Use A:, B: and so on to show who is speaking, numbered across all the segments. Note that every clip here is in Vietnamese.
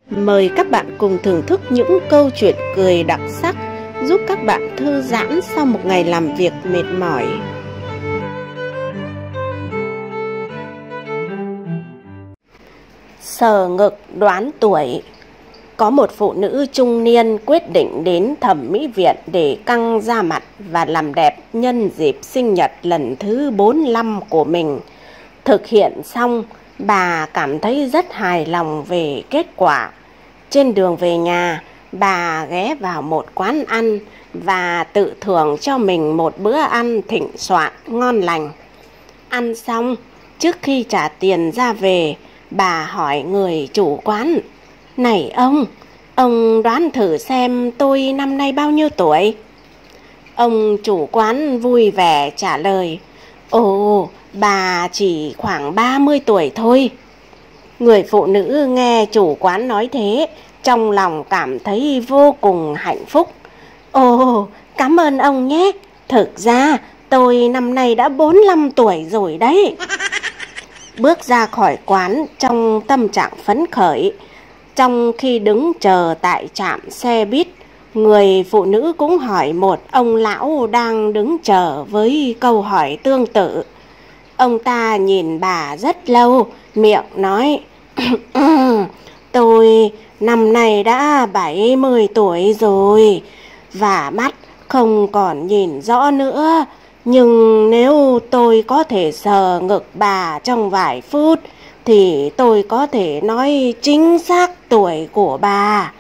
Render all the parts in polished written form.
A: Mời các bạn cùng thưởng thức những câu chuyện cười đặc sắc giúp các bạn thư giãn sau một ngày làm việc mệt mỏi. Sờ ngực đoán tuổi. Có một phụ nữ trung niên quyết định đến thẩm mỹ viện để căng da mặt và làm đẹp nhân dịp sinh nhật lần thứ 45 của mình. Thực hiện xong, bà cảm thấy rất hài lòng về kết quả. Trên đường về nhà, bà ghé vào một quán ăn và tự thưởng cho mình một bữa ăn thịnh soạn ngon lành. Ăn xong, trước khi trả tiền ra về, bà hỏi người chủ quán: "Này ông đoán thử xem tôi năm nay bao nhiêu tuổi?" Ông chủ quán vui vẻ trả lời: "Ồ, bà chỉ khoảng 30 tuổi thôi." Người phụ nữ nghe chủ quán nói thế, trong lòng cảm thấy vô cùng hạnh phúc. "Ồ, cảm ơn ông nhé. Thực ra tôi năm nay đã 45 tuổi rồi đấy." Bước ra khỏi quán trong tâm trạng phấn khởi. Trong khi đứng chờ tại trạm xe buýt, người phụ nữ cũng hỏi một ông lão đang đứng chờ với câu hỏi tương tự. Ông ta nhìn bà rất lâu, miệng nói: "Tôi năm nay đã 70 tuổi rồi, và mắt không còn nhìn rõ nữa. Nhưng nếu tôi có thể sờ ngực bà trong vài phút, thì tôi có thể nói chính xác tuổi của bà."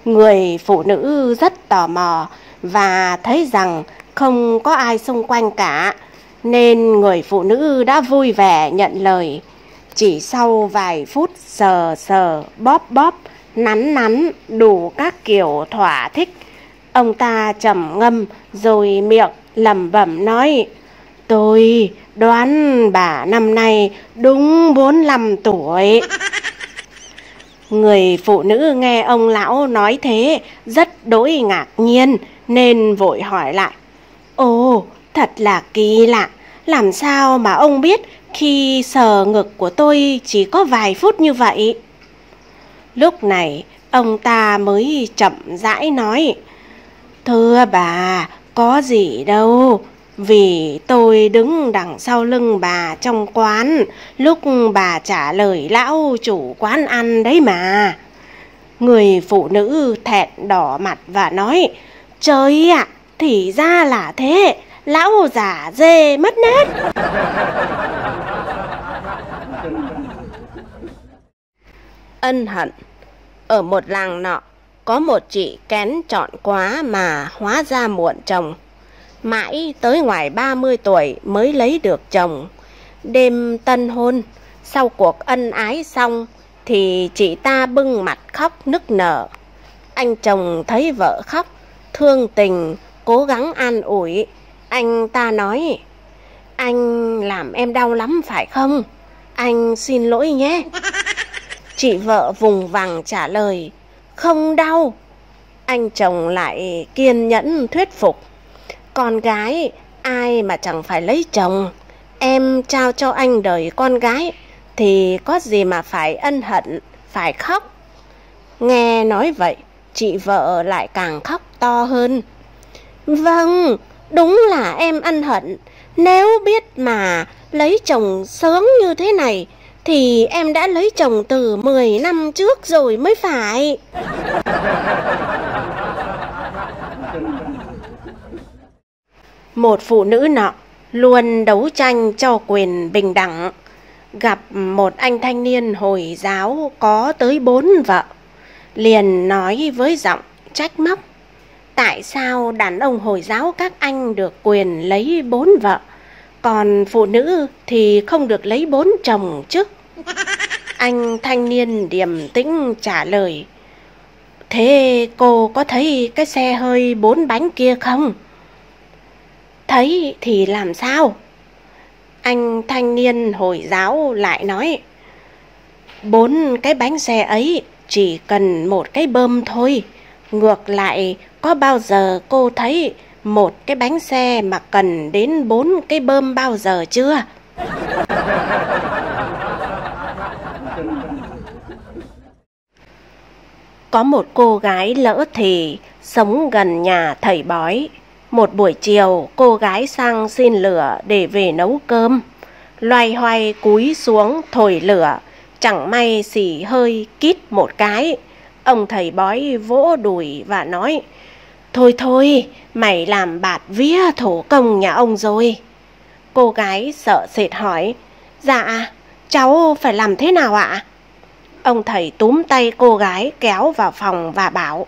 A: Người phụ nữ rất tò mò và thấy rằng không có ai xung quanh cả, nên người phụ nữ đã vui vẻ nhận lời. Chỉ sau vài phút sờ sờ, bóp bóp, nắn nắn đủ các kiểu thỏa thích, ông ta trầm ngâm rồi miệng lẩm bẩm nói: "Tôi đoán bà năm nay đúng 45 tuổi. Người phụ nữ nghe ông lão nói thế rất đỗi ngạc nhiên, nên vội hỏi lại: "Ồ, thật là kỳ lạ. Làm sao mà ông biết khi sờ ngực của tôi chỉ có vài phút như vậy?" Lúc này ông ta mới chậm rãi nói: "Thưa bà, có gì đâu. Vì tôi đứng đằng sau lưng bà trong quán lúc bà trả lời lão chủ quán ăn đấy mà." Người phụ nữ thẹn đỏ mặt và nói: "Trời ạ, thì ra là thế. Lão già dê mất nết." Ân hận. Ở một làng nọ, có một chị kén chọn quá mà hóa ra muộn chồng. Mãi tới ngoài 30 tuổi mới lấy được chồng. Đêm tân hôn, sau cuộc ân ái xong, thì chị ta bưng mặt khóc nức nở. Anh chồng thấy vợ khóc, thương tình, cố gắng an ủi. Anh ta nói: "Anh làm em đau lắm phải không? Anh xin lỗi nhé." Chị vợ vùng vằng trả lời: "Không đau." Anh chồng lại kiên nhẫn thuyết phục: "Con gái ai mà chẳng phải lấy chồng. Em trao cho anh đời con gái, thì có gì mà phải ân hận, phải khóc." Nghe nói vậy, chị vợ lại càng khóc to hơn. "Vâng, đúng là em ân hận. Nếu biết mà lấy chồng sớm như thế này, thì em đã lấy chồng từ 10 năm trước rồi mới phải." Một phụ nữ nọ luôn đấu tranh cho quyền bình đẳng. Gặp một anh thanh niên Hồi giáo có tới 4 vợ, liền nói với giọng trách móc: "Tại sao đàn ông Hồi giáo các anh được quyền lấy 4 vợ, còn phụ nữ thì không được lấy 4 chồng chứ?" Anh thanh niên điềm tĩnh trả lời: "Thế cô có thấy cái xe hơi 4 bánh kia không?" "Thấy thì làm sao?" Anh thanh niên Hồi giáo lại nói: 4 cái bánh xe ấy chỉ cần một cái bơm thôi. Ngược lại, có bao giờ cô thấy một cái bánh xe mà cần đến 4 cái bơm bao giờ chưa?" Có một cô gái lỡ thì sống gần nhà thầy bói. Một buổi chiều, cô gái sang xin lửa để về nấu cơm. Loay hoay cúi xuống thổi lửa, chẳng may xì hơi kít một cái. Ông thầy bói vỗ đùi và nói: Thôi thôi, mày làm bạt vía thổ công nhà ông rồi. Cô gái sợ sệt hỏi: Dạ, cháu phải làm thế nào ạ? Ông thầy túm tay cô gái kéo vào phòng và bảo: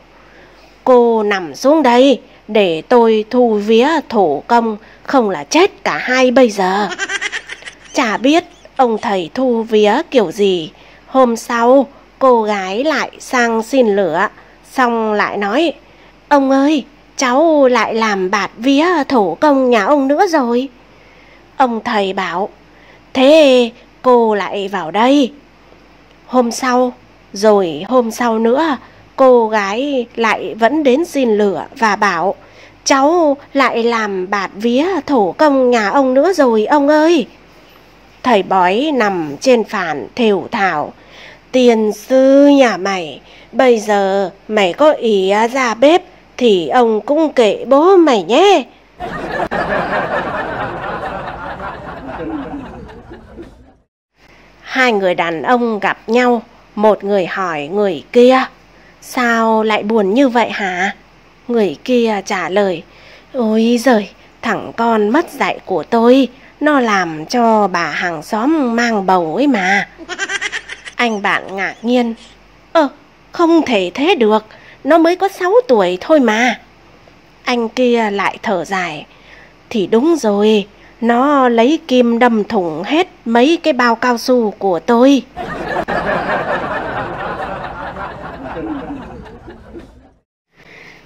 A: Cô nằm xuống đây để tôi thu vía thổ công, không là chết cả hai bây giờ. Chả biết ông thầy thu vía kiểu gì. Hôm sau cô gái lại sang xin lửa, xong lại nói: Ông ơi, cháu lại làm bạt vía thổ công nhà ông nữa rồi. Ông thầy bảo: Thế cô lại vào đây. Hôm sau, rồi hôm sau nữa, cô gái lại vẫn đến xin lửa và bảo: Cháu lại làm bạt vía thổ công nhà ông nữa rồi ông ơi. Thầy bói nằm trên phản thều thào: Tiền sư nhà mày, bây giờ mày có ý ra bếp thì ông cũng kệ bố mày nhé. Hai người đàn ông gặp nhau, một người hỏi người kia: Sao lại buồn như vậy hả? Người kia trả lời: Ôi giời, thằng con mất dạy của tôi, nó làm cho bà hàng xóm mang bầu ấy mà. Anh bạn ngạc nhiên: Không thể thế được, nó mới có 6 tuổi thôi mà. Anh kia lại thở dài: Thì đúng rồi, nó lấy kim đâm thủng hết mấy cái bao cao su của tôi.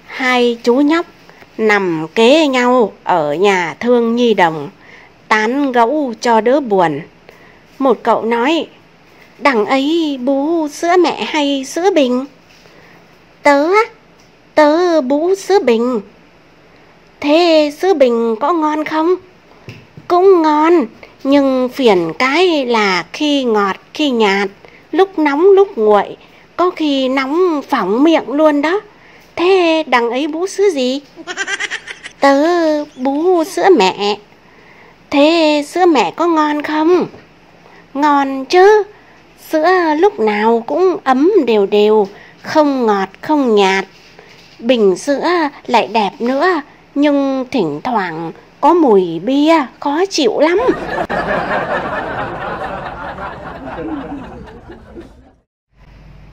A: Hai chú nhóc nằm kế nhau ở nhà thương nhi đồng, tán gẫu cho đỡ buồn. Một cậu nói: Đằng ấy bú sữa mẹ hay sữa bình? Tớ bú sữa bình. Thế sữa bình có ngon không? Cũng ngon, nhưng phiền cái là khi ngọt khi nhạt, lúc nóng lúc nguội, có khi nóng phỏng miệng luôn đó. Thế đằng ấy bú sữa gì? Tớ bú sữa mẹ. Thế sữa mẹ có ngon không? Ngon chứ, sữa lúc nào cũng ấm đều đều, không ngọt không nhạt. Bình sữa lại đẹp nữa, nhưng thỉnh thoảng có mùi bia khó chịu lắm.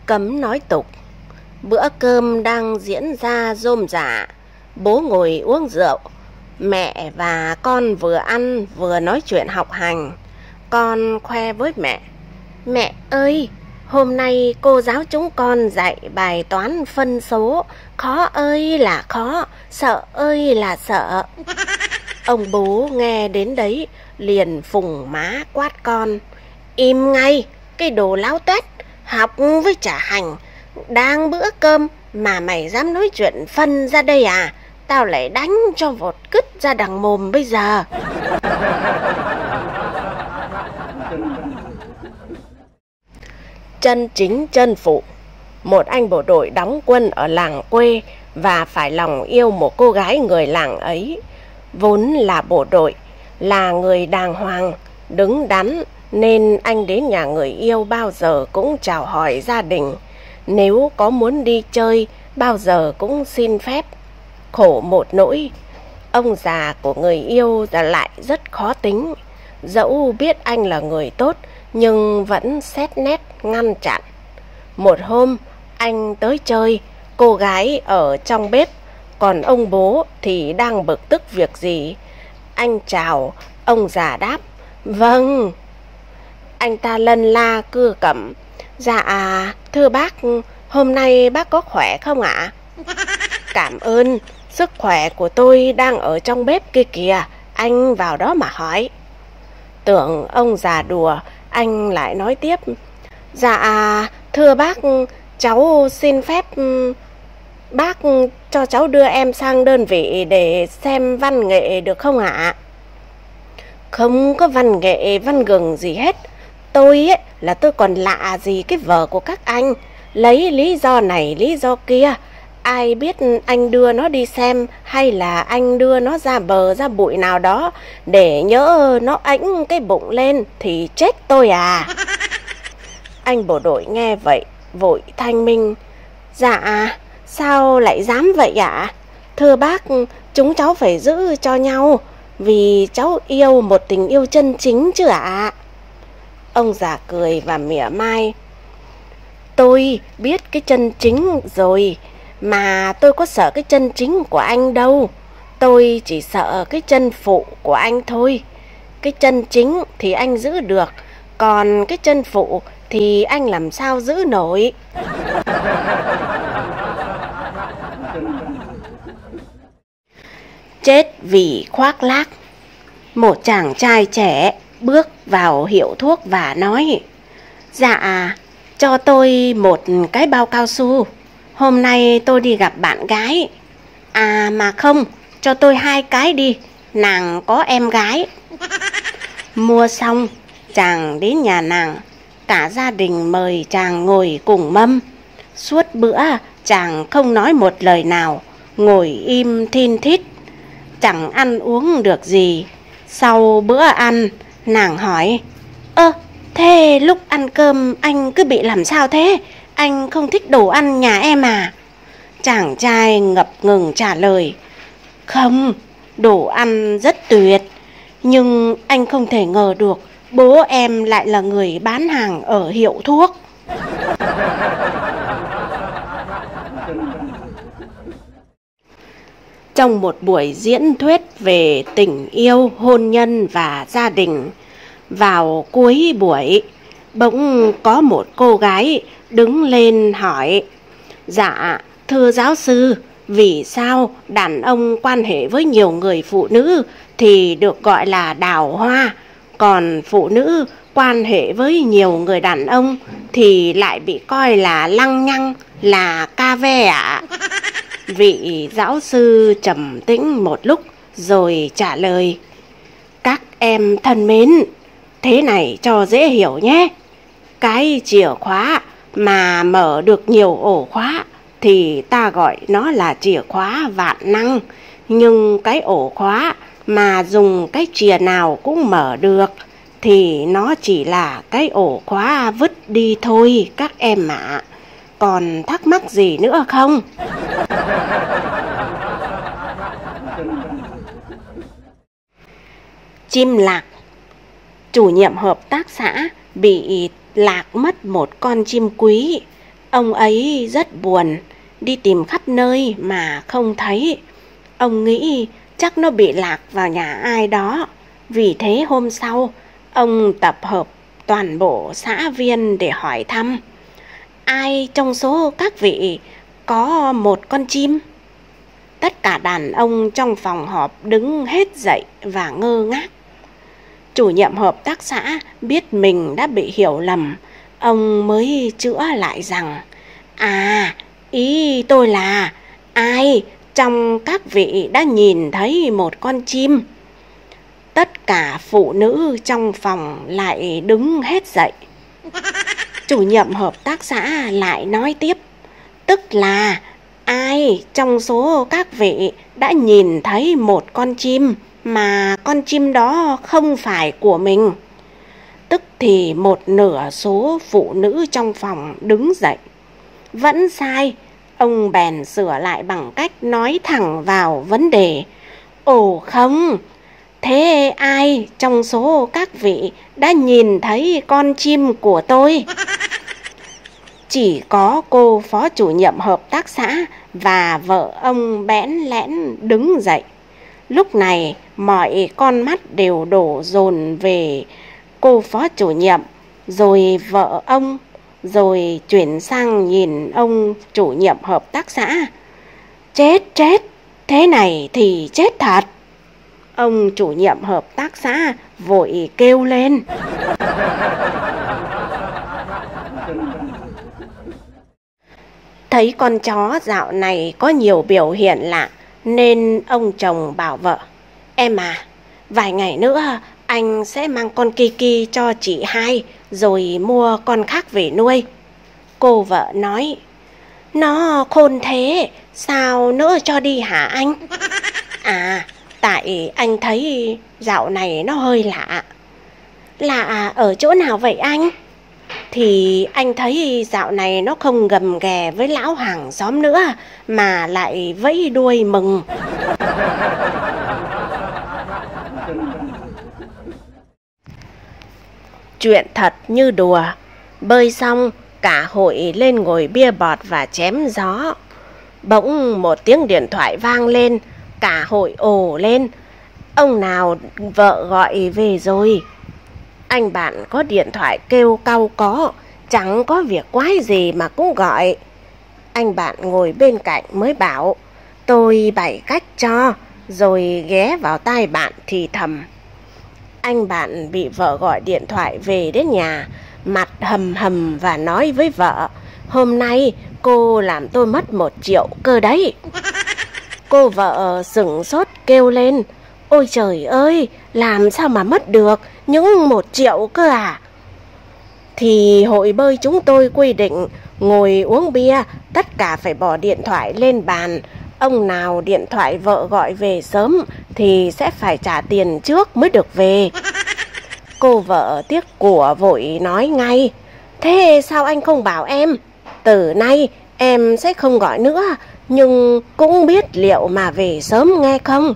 A: Cấm nói tục. Bữa cơm đang diễn ra rôm rả, bố ngồi uống rượu, mẹ và con vừa ăn vừa nói chuyện học hành. Con khoe với mẹ: Mẹ ơi, hôm nay cô giáo chúng con dạy bài toán phân số, khó ơi là khó, sợ ơi là sợ. Ông bố nghe đến đấy liền phùng má quát con: Im ngay, cái đồ láo tuét, học với chả hành. Đang bữa cơm mà mày dám nói chuyện phân ra đây à? Tao lại đánh cho vọt cứt ra đằng mồm bây giờ. Chân chính chân phụ. Một anh bộ đội đóng quân ở làng quê và phải lòng yêu một cô gái người làng ấy. Vốn là bộ đội, là người đàng hoàng, đứng đắn, nên anh đến nhà người yêu bao giờ cũng chào hỏi gia đình. Nếu có muốn đi chơi, bao giờ cũng xin phép. Khổ một nỗi, ông già của người yêu lại rất khó tính. Dẫu biết anh là người tốt, nhưng vẫn xét nét ngăn chặn. Một hôm, anh tới chơi, cô gái ở trong bếp, còn ông bố thì đang bực tức việc gì. Anh chào, ông già đáp: Vâng. Anh ta lân la cưa cẩm: Dạ, thưa bác, hôm nay bác có khỏe không ạ? Cảm ơn, sức khỏe của tôi đang ở trong bếp kia kìa, anh vào đó mà hỏi. Tưởng ông già đùa, anh lại nói tiếp: Dạ, thưa bác, cháu xin phép bác cho cháu đưa em sang đơn vị để xem văn nghệ được không ạ? Không có văn nghệ văn gừng gì hết. Tôi ấy là tôi còn lạ gì cái vở của các anh. lấy lý do này lý do kia. Ai biết anh đưa nó đi xem hay là anh đưa nó ra bờ ra bụi nào đó để nhỡ nó ánh cái bụng lên thì chết tôi à. Anh bộ đội nghe vậy vội thanh minh. Dạ, sao lại dám vậy ạ? Thưa bác, chúng cháu phải giữ cho nhau vì cháu yêu một tình yêu chân chính chứ ạ. Ông già cười và mỉa mai. Tôi biết cái chân chính rồi, mà tôi có sợ cái chân chính của anh đâu. Tôi chỉ sợ cái chân phụ của anh thôi. Cái chân chính thì anh giữ được, còn cái chân phụ thì anh làm sao giữ nổi. Chết vì khoác lác. Một chàng trai trẻ bước vào hiệu thuốc và nói: Dạ, cho tôi một cái bao cao su. Hôm nay tôi đi gặp bạn gái. À mà không, cho tôi 2 cái đi, nàng có em gái. Mua xong, chàng đến nhà nàng. Cả gia đình mời chàng ngồi cùng mâm. Suốt bữa chàng không nói một lời nào, ngồi im thin thít, chẳng ăn uống được gì. Sau bữa ăn, nàng hỏi: Thế lúc ăn cơm anh cứ bị làm sao thế? Anh không thích đồ ăn nhà em à? Chàng trai ngập ngừng trả lời: Không, đồ ăn rất tuyệt, nhưng anh không thể ngờ được bố em lại là người bán hàng ở hiệu thuốc. Trong một buổi diễn thuyết về tình yêu, hôn nhân và gia đình, vào cuối buổi, bỗng có một cô gái đứng lên hỏi: Dạ, thưa giáo sư, vì sao đàn ông quan hệ với nhiều người phụ nữ thì được gọi là đào hoa, còn phụ nữ quan hệ với nhiều người đàn ông thì lại bị coi là lăng nhăng, là ca ve ạ? Vị giáo sư trầm tĩnh một lúc rồi trả lời: Các em thân mến, thế này cho dễ hiểu nhé. Cái chìa khóa mà mở được nhiều ổ khóa thì ta gọi nó là chìa khóa vạn năng. Nhưng cái ổ khóa mà dùng cái chìa nào cũng mở được thì nó chỉ là cái ổ khóa vứt đi thôi các em ạ. Còn thắc mắc gì nữa không? Chim lạc. Chủ nhiệm hợp tác xã bị lạc mất một con chim quý. Ông ấy rất buồn, đi tìm khắp nơi mà không thấy. Ông nghĩ chắc nó bị lạc vào nhà ai đó. Vì thế hôm sau, ông tập hợp toàn bộ xã viên để hỏi thăm: Ai trong số các vị có một con chim? Tất cả đàn ông trong phòng họp đứng hết dậy và ngơ ngác. Chủ nhiệm hợp tác xã biết mình đã bị hiểu lầm. Ông mới chữa lại rằng: À, ý tôi là ai trong các vị đã nhìn thấy một con chim? Tất cả phụ nữ trong phòng lại đứng hết dậy. Chủ nhiệm hợp tác xã lại nói tiếp: Tức là ai trong số các vị đã nhìn thấy một con chim mà con chim đó không phải của mình? Tức thì một nửa số phụ nữ trong phòng đứng dậy. Vẫn sai, ông bèn sửa lại bằng cách nói thẳng vào vấn đề: Ồ không, thế ai trong số các vị đã nhìn thấy con chim của tôi? Chỉ có cô phó chủ nhiệm hợp tác xã và vợ ông bẽn lẽn đứng dậy. Lúc này mọi con mắt đều đổ dồn về cô phó chủ nhiệm, rồi vợ ông, rồi chuyển sang nhìn ông chủ nhiệm hợp tác xã. Chết, thế này thì chết thật. Ông chủ nhiệm hợp tác xã vội kêu lên. Thấy con chó dạo này có nhiều biểu hiện lạ nên ông chồng bảo vợ: Em à, vài ngày nữa anh sẽ mang con Kiki cho chị hai rồi mua con khác về nuôi. Cô vợ nói: Nó khôn thế, sao nỡ cho đi hả anh? À, tại anh thấy dạo này nó hơi lạ. Lạ ở chỗ nào vậy anh? Thì anh thấy dạo này nó không gầm ghè với lão hàng xóm nữa, mà lại vẫy đuôi mừng. Chuyện thật như đùa. Bơi xong, cả hội lên ngồi bia bọt và chém gió. Bỗng một tiếng điện thoại vang lên, cả hội ồ lên. Ông nào vợ gọi về rồi. Anh bạn có điện thoại kêu cau có, chẳng có việc quái gì mà cũng gọi. Anh bạn ngồi bên cạnh mới bảo: Tôi bày cách cho, rồi ghé vào tai bạn thì thầm. Anh bạn bị vợ gọi điện thoại về đến nhà, mặt hầm hầm và nói với vợ: Hôm nay cô làm tôi mất 1 triệu cơ đấy. Cô vợ sửng sốt kêu lên: Ôi trời ơi, làm sao mà mất được, những 1 triệu cơ à? Thì hội bơi chúng tôi quy định ngồi uống bia, tất cả phải bỏ điện thoại lên bàn. Ông nào điện thoại vợ gọi về sớm thì sẽ phải trả tiền trước mới được về. Cô vợ tiếc của vội nói ngay: Thế sao anh không bảo em? Từ nay em sẽ không gọi nữa, nhưng cũng biết liệu mà về sớm nghe không?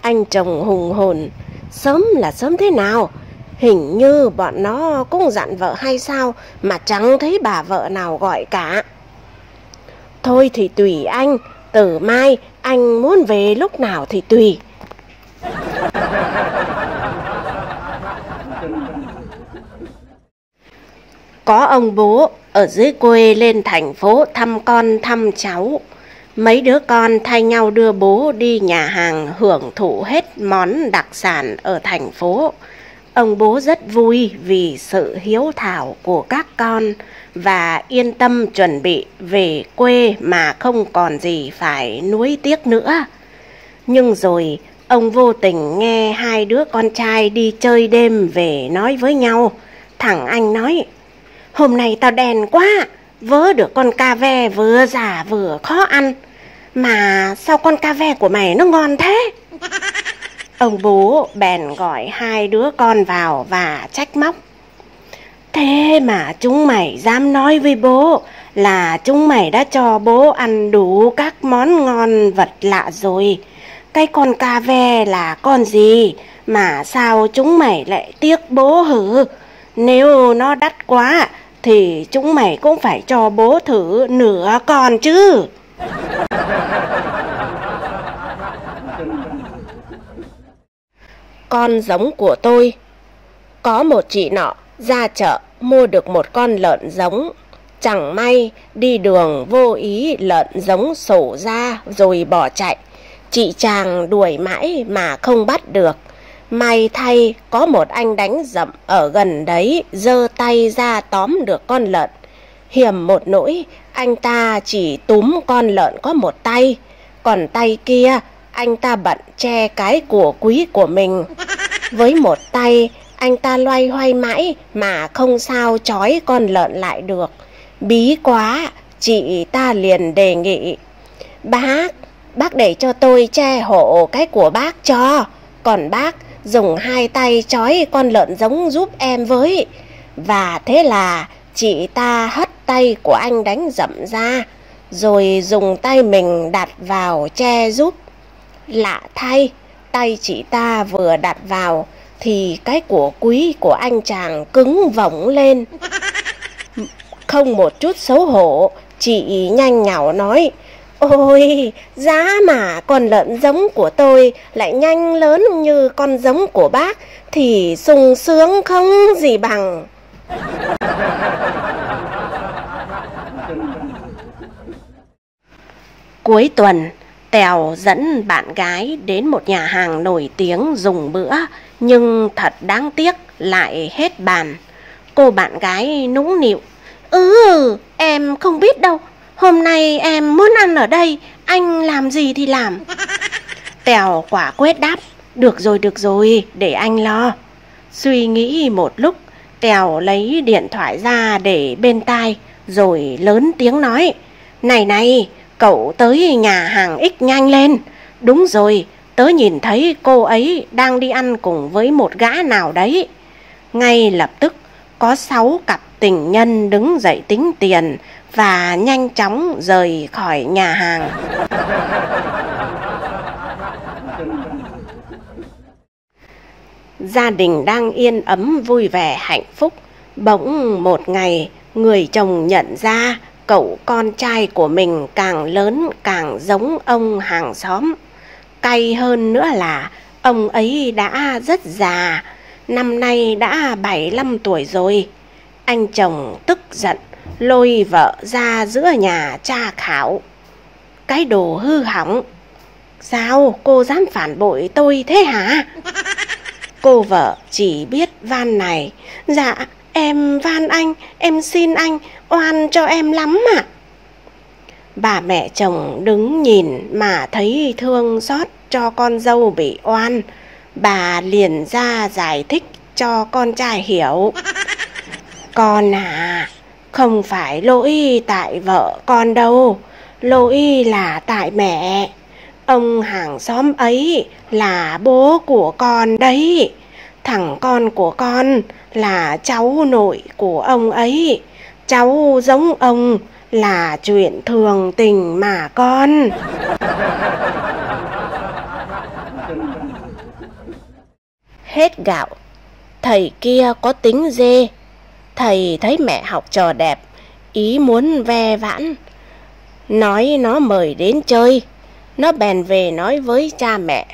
A: Anh chồng hùng hồn: Sớm là sớm thế nào? Hình như bọn nó cũng dặn vợ hay sao mà chẳng thấy bà vợ nào gọi cả. Thôi thì tùy anh, từ mai anh muốn về lúc nào thì tùy. Có ông bố ở dưới quê lên thành phố thăm con thăm cháu. Mấy đứa con thay nhau đưa bố đi nhà hàng hưởng thụ hết món đặc sản ở thành phố. Ông bố rất vui vì sự hiếu thảo của các con và yên tâm chuẩn bị về quê mà không còn gì phải nuối tiếc nữa. Nhưng rồi ông vô tình nghe 2 đứa con trai đi chơi đêm về nói với nhau. Thằng anh nói: Hôm nay tao đèn quá, vớ được con ca ve vừa già vừa khó ăn. Mà sao con ca ve của mày nó ngon thế? Ông bố bèn gọi 2 đứa con vào và trách móc: Thế mà chúng mày dám nói với bố là chúng mày đã cho bố ăn đủ các món ngon vật lạ rồi. Cái con ca ve là con gì mà sao chúng mày lại tiếc bố hử? Nếu nó đắt quá thì chúng mày cũng phải cho bố thử nửa con chứ. Con giống của tôi. Có một chị nọ ra chợ mua được một con lợn giống. Chẳng may đi đường vô ý lợn giống sổ ra rồi bỏ chạy. Chị chàng đuổi mãi mà không bắt được. May thay có một anh đánh dậm ở gần đấy giơ tay ra tóm được con lợn. Hiểm một nỗi anh ta chỉ túm con lợn có một tay, còn tay kia anh ta bận che cái của quý của mình. Với một tay anh ta loay hoay mãi mà không sao trói con lợn lại được. Bí quá, chị ta liền đề nghị: Bác để cho tôi che hộ cái của bác cho, còn bác dùng 2 tay trói con lợn giống giúp em với. Và thế là chị ta hất tay của anh đánh dậm ra, rồi dùng tay mình đặt vào che giúp. Lạ thay, tay chị ta vừa đặt vào thì cái của quý của anh chàng cứng vổng lên. Không một chút xấu hổ, chị nhanh nhảu nói: Ôi, giá mà con lợn giống của tôi lại nhanh lớn như con giống của bác thì sung sướng không gì bằng. Cuối tuần, Tèo dẫn bạn gái đến một nhà hàng nổi tiếng dùng bữa, nhưng thật đáng tiếc lại hết bàn. Cô bạn gái nũng nịu: Em không biết đâu, hôm nay em muốn ăn ở đây, anh làm gì thì làm. Tèo quả quyết đáp: Được rồi, để anh lo. Suy nghĩ một lúc, Tèo lấy điện thoại ra để bên tai, rồi lớn tiếng nói: Này này, cậu tới nhà hàng X nhanh lên. Đúng rồi, tớ nhìn thấy cô ấy đang đi ăn cùng với một gã nào đấy. Ngay lập tức có 6 cặp tình nhân đứng dậy tính tiền và nhanh chóng rời khỏi nhà hàng. Gia đình đang yên ấm vui vẻ hạnh phúc. Bỗng một ngày, người chồng nhận ra cậu con trai của mình càng lớn càng giống ông hàng xóm. Cay hơn nữa là ông ấy đã rất già, năm nay đã 75 tuổi rồi. Anh chồng tức giận lôi vợ ra giữa nhà tra khảo. Cái đồ hư hỏng, sao cô dám phản bội tôi thế hả? Cô vợ chỉ biết van này: Dạ, em van anh, em xin anh, oan cho em lắm ạ. Bà mẹ chồng đứng nhìn mà thấy thương xót cho con dâu bị oan. Bà liền ra giải thích cho con trai hiểu: Con à, không phải lỗi tại vợ con đâu, lỗi là tại mẹ. Ông hàng xóm ấy là bố của con đấy. Thằng con của con là cháu nội của ông ấy. Cháu giống ông là chuyện thường tình mà con. Hết gạo. Thầy kia có tính dê. Thầy thấy mẹ học trò đẹp, ý muốn ve vãn, nói nó mời đến chơi. Nó bèn về nói với cha mẹ.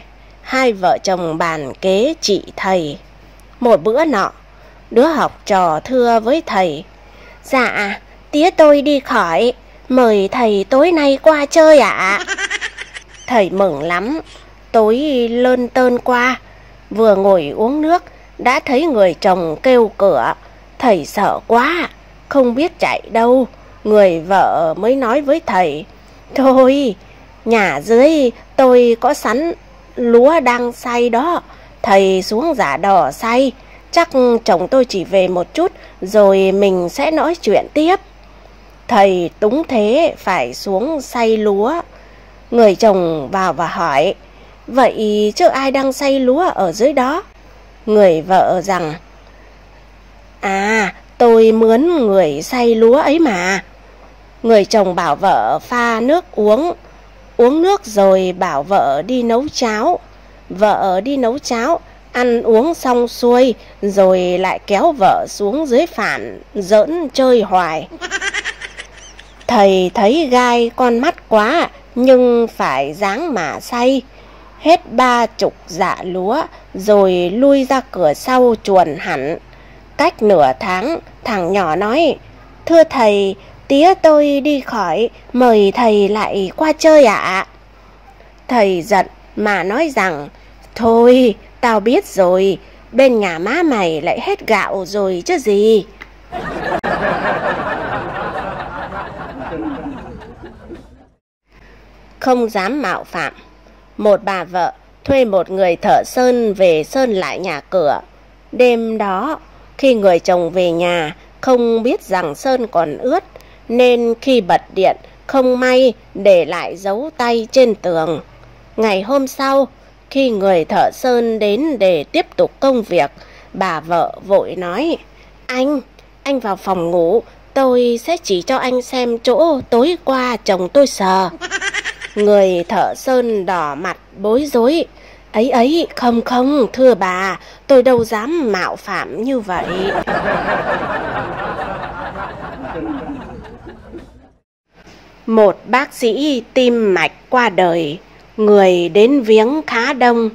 A: Hai vợ chồng bàn kế trị thầy. Một bữa nọ, đứa học trò thưa với thầy: Dạ, tía tôi đi khỏi, mời thầy tối nay qua chơi ạ. Thầy mừng lắm, tối lơn tơn qua. Vừa ngồi uống nước, đã thấy người chồng kêu cửa. Thầy sợ quá, không biết chạy đâu. Người vợ mới nói với thầy: Thôi, nhà dưới tôi có sắn lúa đang xay đó, thầy xuống giả đò xay. Chắc chồng tôi chỉ về một chút rồi mình sẽ nói chuyện tiếp. Thầy túng thế phải xuống xay lúa. Người chồng vào và hỏi: Vậy chứ ai đang xay lúa ở dưới đó? Người vợ rằng: À, tôi mướn người xay lúa ấy mà. Người chồng bảo vợ pha nước uống. Uống nước rồi bảo vợ đi nấu cháo. Vợ đi nấu cháo, ăn uống xong xuôi rồi lại kéo vợ xuống dưới phản giỡn chơi hoài. Thầy thấy gai con mắt quá, nhưng phải dáng mà xay. Hết 30 dạ lúa rồi lui ra cửa sau chuồn hẳn. Cách nửa tháng, thằng nhỏ nói: Thưa thầy, tía tôi đi khỏi, mời thầy lại qua chơi ạ. Thầy giận mà nói rằng: Thôi, tao biết rồi, bên nhà má mày lại hết gạo rồi chứ gì. Không dám mạo phạm. Một bà vợ thuê một người thợ sơn về sơn lại nhà cửa. Đêm đó, khi người chồng về nhà, không biết rằng sơn còn ướt, nên khi bật điện, không may để lại dấu tay trên tường. Ngày hôm sau, khi người thợ sơn đến để tiếp tục công việc, bà vợ vội nói: Anh vào phòng ngủ, tôi sẽ chỉ cho anh xem chỗ tối qua chồng tôi sờ. Người thợ sơn đỏ mặt bối rối: Ấy, không, thưa bà, tôi đâu dám mạo phạm như vậy. Một bác sĩ tim mạch qua đời, người đến viếng khá đông.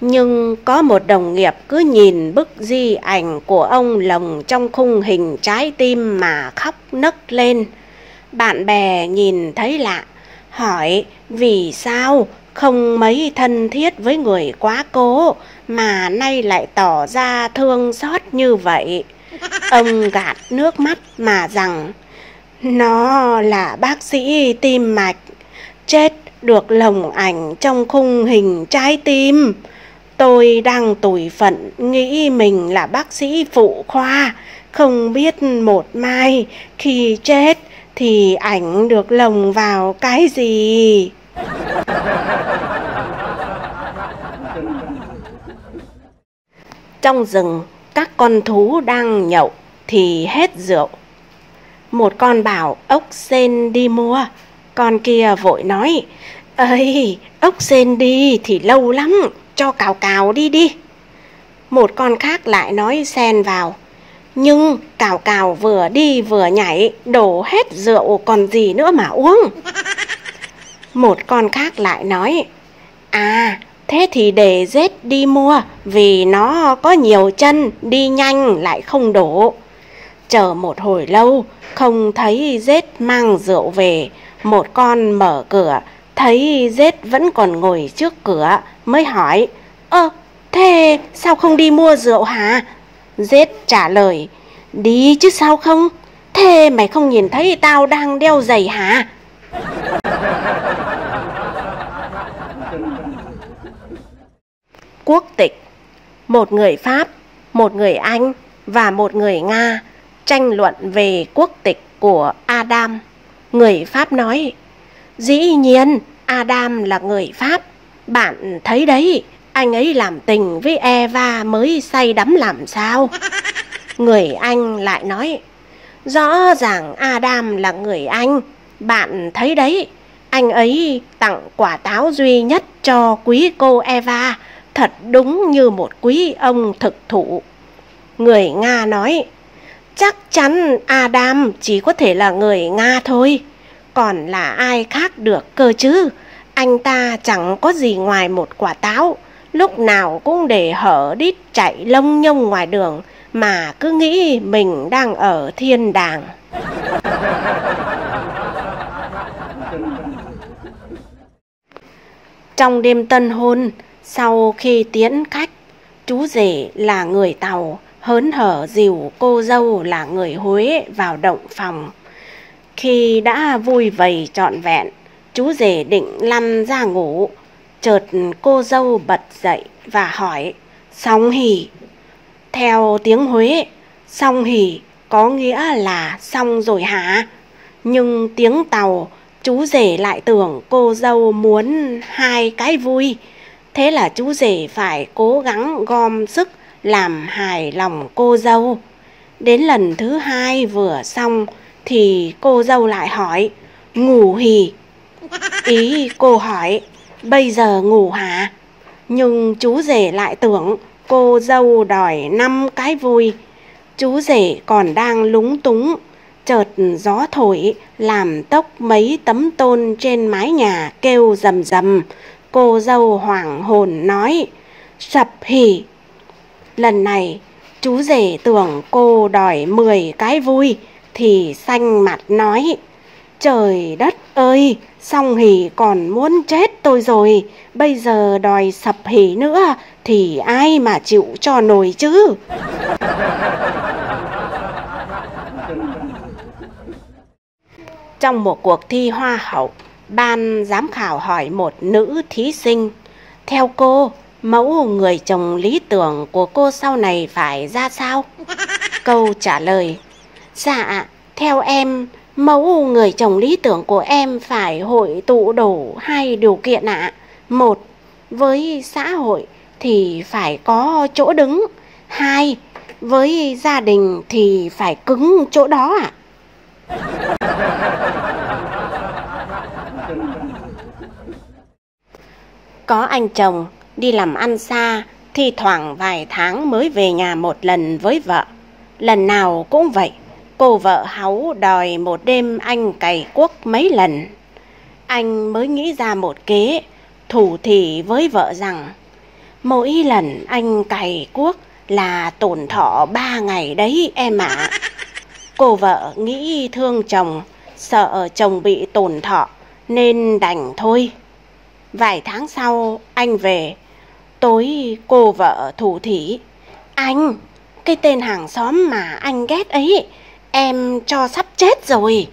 A: Nhưng có một đồng nghiệp cứ nhìn bức di ảnh của ông lồng trong khung hình trái tim mà khóc nấc lên. Bạn bè nhìn thấy lạ, hỏi vì sao không mấy thân thiết với người quá cố mà nay lại tỏ ra thương xót như vậy. Ông gạt nước mắt mà rằng: Nó là bác sĩ tim mạch, chết được lồng ảnh trong khung hình trái tim. Tôi đang tủi phận nghĩ mình là bác sĩ phụ khoa, không biết một mai khi chết thì ảnh được lồng vào cái gì. Trong rừng, các con thú đang nhậu thì hết rượu. Một con bảo ốc sên đi mua, con kia vội nói: "Ơi, ốc sên đi thì lâu lắm, cho cào cào đi đi." Một con khác lại nói xen vào: "Nhưng cào cào vừa đi vừa nhảy, đổ hết rượu còn gì nữa mà uống." Một con khác lại nói: "À, thế thì để dết đi mua, vì nó có nhiều chân, đi nhanh lại không đổ." Chờ một hồi lâu, không thấy dết mang rượu về. Một con mở cửa, thấy dết vẫn còn ngồi trước cửa, mới hỏi: "Thế sao không đi mua rượu hả?" Dết trả lời: "Đi chứ sao không? Thế mày không nhìn thấy tao đang đeo giày hả?" Quốc tịch. Một người Pháp, một người Anh và một người Nga tranh luận về quốc tịch của Adam. Người Pháp nói: "Dĩ nhiên Adam là người Pháp. Bạn thấy đấy, anh ấy làm tình với Eva mới say đắm làm sao?" Người Anh lại nói: "Rõ ràng Adam là người Anh. Bạn thấy đấy, anh ấy tặng quả táo duy nhất cho quý cô Eva, thật đúng như một quý ông thực thụ." Người Nga nói: "Chắc chắn Adam chỉ có thể là người Nga thôi. Còn là ai khác được cơ chứ? Anh ta chẳng có gì ngoài một quả táo, lúc nào cũng để hở đít chạy lông nhông ngoài đường, mà cứ nghĩ mình đang ở thiên đàng." Trong đêm tân hôn, sau khi tiễn khách, chú rể là người Tàu hớn hở dìu cô dâu là người Huế vào động phòng. Khi đã vui vầy trọn vẹn, chú rể định lăn ra ngủ, chợt cô dâu bật dậy và hỏi: "Song hỉ?" Theo tiếng Huế, song hỉ có nghĩa là xong rồi hả? Nhưng tiếng Tàu, chú rể lại tưởng cô dâu muốn hai cái vui. Thế là chú rể phải cố gắng gom sức làm hài lòng cô dâu. Đến lần thứ hai vừa xong thì cô dâu lại hỏi: "Ngủ hỉ?" Ý cô hỏi: "Bây giờ ngủ hả?" Nhưng chú rể lại tưởng cô dâu đòi 5 cái vui. Chú rể còn đang lúng túng, chợt gió thổi làm tốc mấy tấm tôn trên mái nhà kêu rầm rầm. Cô dâu hoảng hồn nói: "Sập hỉ." Lần này chú rể tưởng cô đòi 10 cái vui thì xanh mặt nói: "Trời đất ơi, song hỉ còn muốn chết tôi rồi, bây giờ đòi sập hỉ nữa thì ai mà chịu cho nổi chứ." Trong một cuộc thi hoa hậu, ban giám khảo hỏi một nữ thí sinh: "Theo cô, mẫu người chồng lý tưởng của cô sau này phải ra sao?" Câu trả lời: "Dạ, theo em, mẫu người chồng lý tưởng của em phải hội tụ đủ 2 điều kiện ạ. 1. Với xã hội thì phải có chỗ đứng. 2. Với gia đình thì phải cứng chỗ đó ạ." Có anh chồng đi làm ăn xa, thi thoảng vài tháng mới về nhà một lần với vợ. Lần nào cũng vậy, cô vợ háu đòi một đêm anh cày cuốc mấy lần. Anh mới nghĩ ra một kế, thủ thỉ với vợ rằng: "Mỗi lần anh cày cuốc là tổn thọ 3 ngày đấy em ạ." Cô vợ nghĩ thương chồng, sợ chồng bị tổn thọ nên đành thôi. Vài tháng sau anh về, tối cô vợ thủ thỉ: "Anh, cái tên hàng xóm mà anh ghét ấy, em cho sắp chết rồi."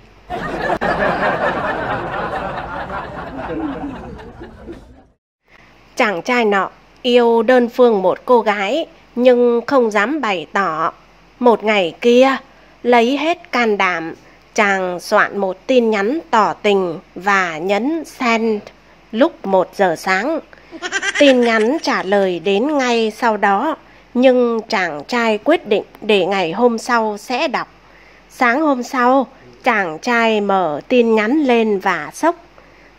A: Chàng trai nọ Yêu đơn phương một cô gái nhưng không dám bày tỏ. Một ngày kia, lấy hết can đảm, chàng soạn một tin nhắn tỏ tình và nhấn send lúc 1 giờ sáng. Tin nhắn trả lời đến ngay sau đó, nhưng chàng trai quyết định để ngày hôm sau sẽ đọc. Sáng hôm sau, chàng trai mở tin nhắn lên và sốc.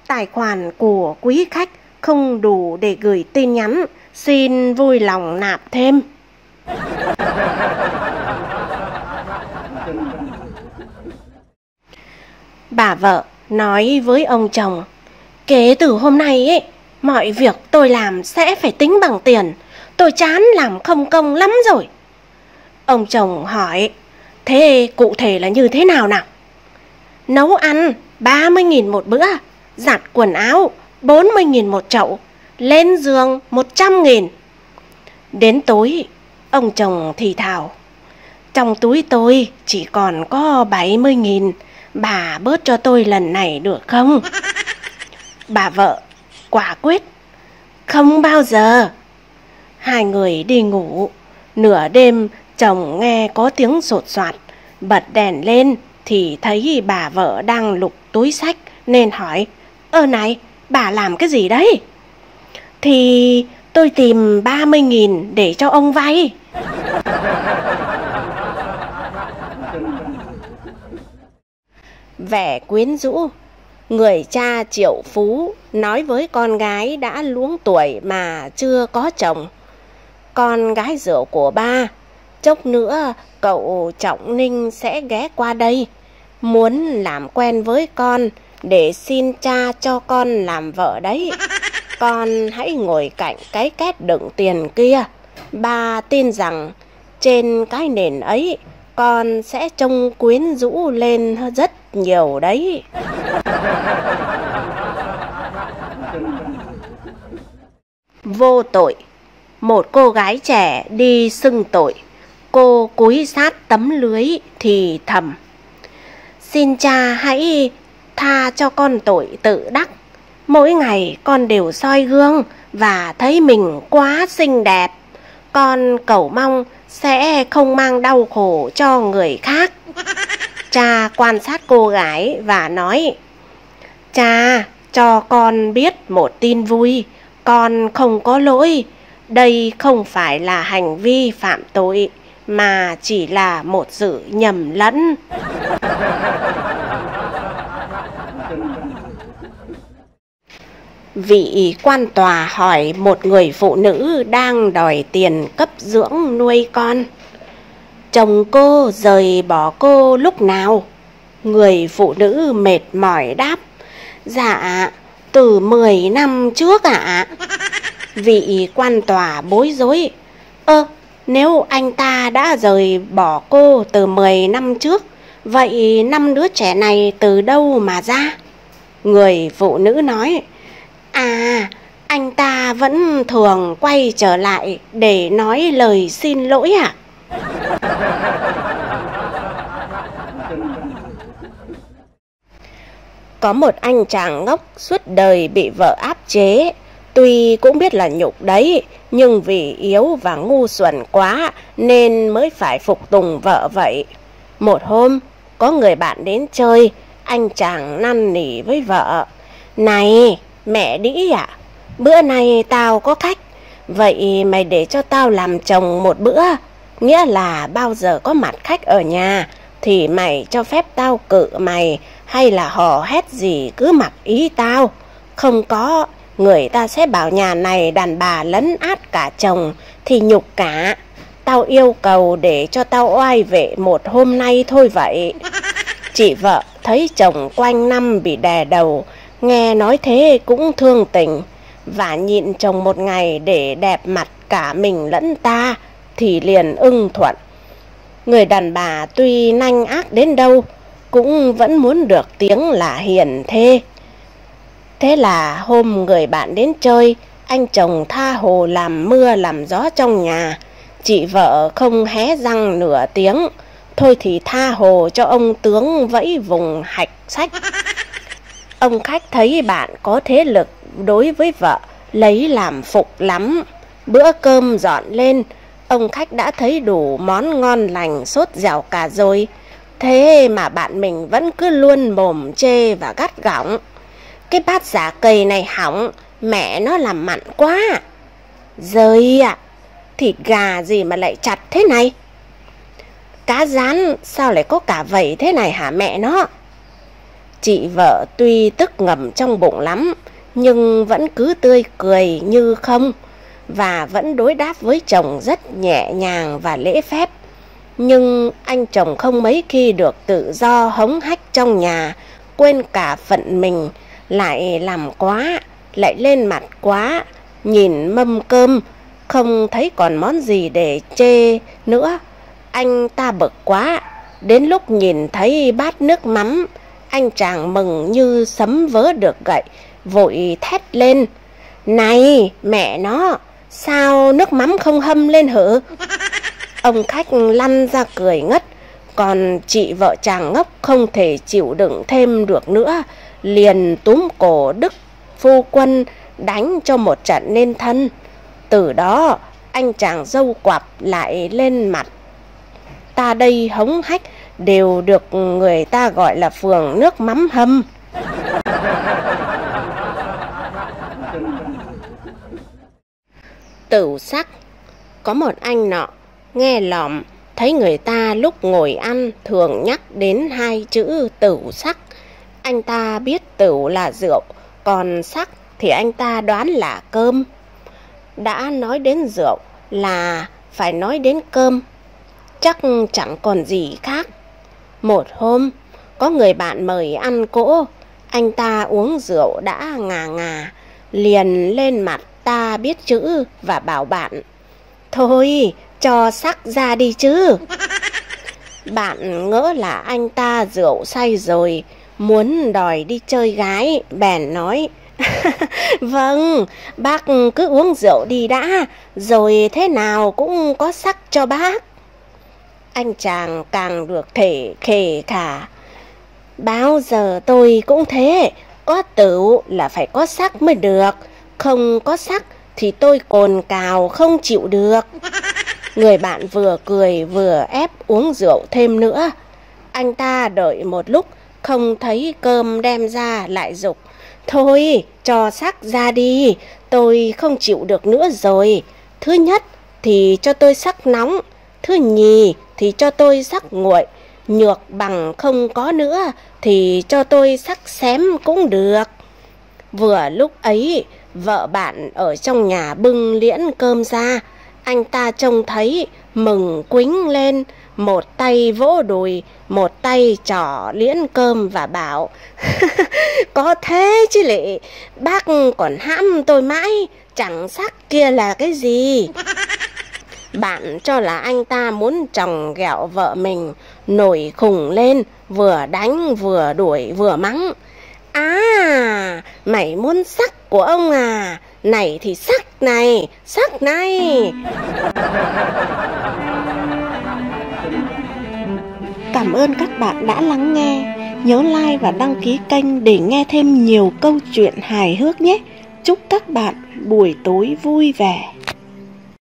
A: Tài khoản của quý khách không đủ để gửi tin nhắn, xin vui lòng nạp thêm. Bà vợ nói với ông chồng, kể từ hôm nay ấy, mọi việc tôi làm sẽ phải tính bằng tiền. Tôi chán làm không công lắm rồi. Ông chồng hỏi, thế cụ thể là như thế nào nào? Nấu ăn 30.000 một bữa, giặt quần áo 40.000 một chậu, lên giường 100.000. Đến tối, ông chồng thì thào, trong túi tôi chỉ còn có 70.000, bà bớt cho tôi lần này được không? Bà vợ quả quyết, không bao giờ. Hai người đi ngủ. Nửa đêm chồng nghe có tiếng sột soạt, bật đèn lên thì thấy bà vợ đang lục túi xách nên hỏi, này, bà làm cái gì đấy? Thì tôi tìm 30.000 để cho ông vay. Vẻ quyến rũ. Người cha triệu phú nói với con gái đã luống tuổi mà chưa có chồng, con gái rượu của ba, chốc nữa cậu Trọng Ninh sẽ ghé qua đây, muốn làm quen với con để xin cha cho con làm vợ đấy. Con hãy ngồi cạnh cái két đựng tiền kia. Ba tin rằng trên cái nền ấy con sẽ trông quyến rũ lên rất nhiều đấy. Vô tội. Một cô gái trẻ đi xưng tội. Cô cúi sát tấm lưới thì thầm, xin cha hãy tha cho con tội tự đắc. Mỗi ngày con đều soi gương và thấy mình quá xinh đẹp. Con cầu mong sẽ không mang đau khổ cho người khác. Cha quan sát cô gái và nói, cha cho con biết một tin vui, con không có lỗi. Đây không phải là hành vi phạm tội, mà chỉ là một sự nhầm lẫn. Vị quan tòa hỏi một người phụ nữ đang đòi tiền cấp dưỡng nuôi con, chồng cô rời bỏ cô lúc nào? Người phụ nữ mệt mỏi đáp, dạ, từ 10 năm trước ạ. Vị quan tòa bối rối, nếu anh ta đã rời bỏ cô từ 10 năm trước, vậy 5 đứa trẻ này từ đâu mà ra? Người phụ nữ nói, anh ta vẫn thường quay trở lại để nói lời xin lỗi ạ. Có một anh chàng ngốc suốt đời bị vợ áp chế. Tuy cũng biết là nhục đấy, nhưng vì yếu và ngu xuẩn quá nên mới phải phục tùng vợ vậy. Một hôm, có người bạn đến chơi, anh chàng năn nỉ với vợ, này, mẹ đĩ ạ, bữa nay tao có khách, vậy mày để cho tao làm chồng một bữa. Nghĩa là bao giờ có mặt khách ở nhà thì mày cho phép tao cự mày hay là hò hét gì cứ mặc ý tao. Không có, người ta sẽ bảo nhà này đàn bà lấn át cả chồng thì nhục cả. Tao yêu cầu để cho tao oai vệ một hôm nay thôi vậy. Chị vợ thấy chồng quanh năm bị đè đầu, nghe nói thế cũng thương tình, và nhịn chồng một ngày để đẹp mặt cả mình lẫn ta thì liền ưng thuận. Người đàn bà tuy nanh ác đến đâu cũng vẫn muốn được tiếng là hiền thê. Thế là hôm người bạn đến chơi, anh chồng tha hồ làm mưa làm gió trong nhà. Chị vợ không hé răng nửa tiếng, thôi thì tha hồ cho ông tướng vẫy vùng hạch sách. Ông khách thấy bạn có thế lực đối với vợ, lấy làm phục lắm. Bữa cơm dọn lên, ông khách đã thấy đủ món ngon lành sốt dẻo cả rồi. Thế mà bạn mình vẫn cứ luôn mồm chê và gắt gỏng. Cái bát giả cầy này hỏng, mẹ nó làm mặn quá. Giời ạ, thịt gà gì mà lại chặt thế này? Cá rán sao lại có cả vảy thế này hả mẹ nó? Chị vợ tuy tức ngầm trong bụng lắm, nhưng vẫn cứ tươi cười như không, và vẫn đối đáp với chồng rất nhẹ nhàng và lễ phép. Nhưng anh chồng không mấy khi được tự do hống hách trong nhà, quên cả phận mình, lại làm quá, lại lên mặt quá, nhìn mâm cơm, không thấy còn món gì để chê nữa. Anh ta bực quá, đến lúc nhìn thấy bát nước mắm, anh chàng mừng như sấm vớ được gậy, vội thét lên. Này mẹ nó, sao nước mắm không hâm lên hử? Ông khách lăn ra cười ngất, còn chị vợ chàng ngốc không thể chịu đựng thêm được nữa, liền túm cổ Đức phu quân đánh cho một trận nên thân. Từ đó anh chàng dâu quặp lại lên mặt. Ta đây hống hách đều được người ta gọi là phường nước mắm hâm. Tửu sắc. Có một anh nọ nghe lỏm thấy người ta lúc ngồi ăn thường nhắc đến hai chữ tửu sắc. Anh ta biết tửu là rượu, còn sắc thì anh ta đoán là cơm. Đã nói đến rượu là phải nói đến cơm, chắc chẳng còn gì khác. Một hôm, có người bạn mời ăn cỗ, anh ta uống rượu đã ngà ngà, liền lên mặt ta biết chữ và bảo bạn: thôi, cho sắc ra đi chứ. Bạn ngỡ là anh ta rượu say rồi, muốn đòi đi chơi gái, bèn nói: vâng, bác cứ uống rượu đi đã, rồi thế nào cũng có sắc cho bác. Anh chàng càng được thể khề khà: bao giờ tôi cũng thế, có tửu là phải có sắc mới được, không có sắc thì tôi cồn cào không chịu được. Người bạn vừa cười vừa ép uống rượu thêm nữa. Anh ta đợi một lúc không thấy cơm đem ra, lại giục: thôi, cho sắc ra đi, tôi không chịu được nữa rồi. Thứ nhất thì cho tôi sắc nóng, thứ nhì thì cho tôi sắc nguội, nhược bằng không có nữa thì cho tôi sắc xém cũng được. Vừa lúc ấy, vợ bạn ở trong nhà bưng liễn cơm ra. Anh ta trông thấy mừng quính lên, một tay vỗ đùi, một tay trỏ liễn cơm và bảo: có thế chứ lị, bác còn hãm tôi mãi, chẳng sắc kia là cái gì. Bạn cho là anh ta muốn tròng ghẹo vợ mình, nổi khùng lên, vừa đánh vừa đuổi vừa mắng: à, mày muốn sắc của ông à, này thì sắc này, sắc này. Cảm ơn các bạn đã lắng nghe. Nhớ like và đăng ký kênh để nghe thêm nhiều câu chuyện hài hước nhé. Chúc các bạn buổi tối vui vẻ.